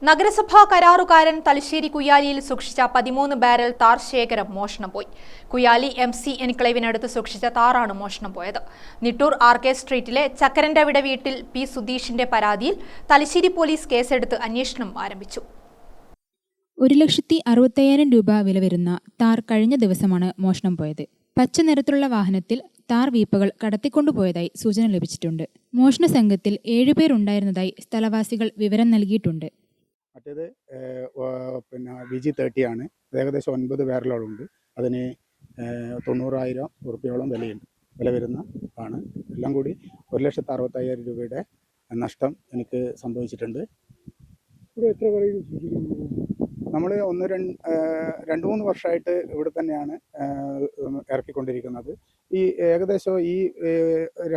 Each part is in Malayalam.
നഗരസഭാ കരാറുകാരൻ തലശ്ശേരി കുയാലിയിൽ സൂക്ഷിച്ച 13 ബാരൽ താർ ശേഖരം മോഷണം പോയി. കുയാലി MC എൻക്ലേവിനടുത്ത് സൂക്ഷിച്ച താറാണ് മോഷണം പോയത്. നിട്ടൂർ RK സ്ട്രീറ്റിലെ ചക്കരന്റെവിടെ വീട്ടിൽ P സുധീഷിന്റെ പരാതിയിൽ തലശ്ശേരി പോലീസ് കേസെടുത്ത് അന്വേഷണം ആരംഭിച്ചു. 1,65,000 രൂപ വില വരുന്ന താർ കഴിഞ്ഞ ദിവസമാണ് മോഷണം പോയത്. പച്ച നിറത്തിലുള്ള വാഹനത്തിൽ താർ വീപ്പകൾ കടത്തിക്കൊണ്ടുപോയതായി സൂചന ലഭിച്ചിട്ടുണ്ട്. മോഷണ സംഘത്തിൽ 7 പേർ ഉണ്ടായിരുന്നതായി സ്ഥലവാസികൾ വിവരം നൽകിയിട്ടുണ്ട്. മറ്റേത് VG30 ആണ്. ഏകദേശം 9 ബാരലുകളുണ്ട്. അതിന് 90,000 ഉറുപ്പിയോളം വില വരുന്ന ആണ്. എല്ലാം കൂടി 1,65,000 രൂപയുടെ നഷ്ടം എനിക്ക് സംഭവിച്ചിട്ടുണ്ട്. നമ്മൾ 2-3 വർഷമായിട്ട് ഇവിടെ തന്നെയാണ് ഇറക്കിക്കൊണ്ടിരിക്കുന്നത്. ഈ ഏകദേശം ഈ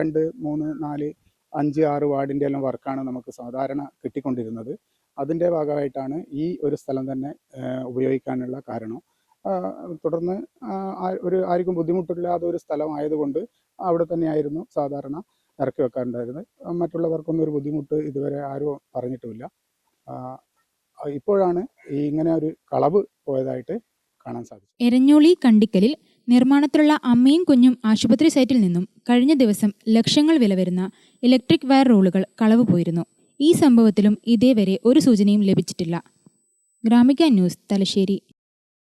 2, 3, 4, 5, 6 വാർഡിൻ്റെ എല്ലാം വർക്കാണ് നമുക്ക് സാധാരണ കിട്ടിക്കൊണ്ടിരുന്നത്. അതിൻ്റെ ഭാഗമായിട്ടാണ് ഈ ഒരു സ്ഥലം തന്നെ ഉപയോഗിക്കാനുള്ള കാരണം. തുടർന്ന് ആർക്കും ബുദ്ധിമുട്ടില്ലാത്ത ഒരു സ്ഥലമായതുകൊണ്ട് അവിടെ തന്നെയായിരുന്നു സാധാരണ ഇറക്കി വെക്കാറുണ്ടായിരുന്നത്. മറ്റുള്ളവർക്കൊന്നും ഒരു ബുദ്ധിമുട്ട് ഇതുവരെ ആരും പറഞ്ഞിട്ടുമില്ല. ഇപ്പോഴാണ് ഇങ്ങനെ ഒരു കളവ് പോയതായിട്ട് കാണാൻ സാധിച്ചത്. എരഞ്ഞോളി കണ്ടിക്കലിൽ നിർമ്മാണത്തിലുള്ള അമ്മയും കുഞ്ഞും ആശുപത്രി സൈറ്റിൽ നിന്നും കഴിഞ്ഞ ദിവസം ലക്ഷങ്ങൾ വില വരുന്ന ഇലക്ട്രിക് വയർ റോളുകൾ കളവ് പോയിരുന്നു. ഈ സംഭവത്തിലും ഇതേവരെ ഒരു സൂചനയും ലഭിച്ചിട്ടില്ല. ഗ്രാമിക ന്യൂസ്, തലശ്ശേരി.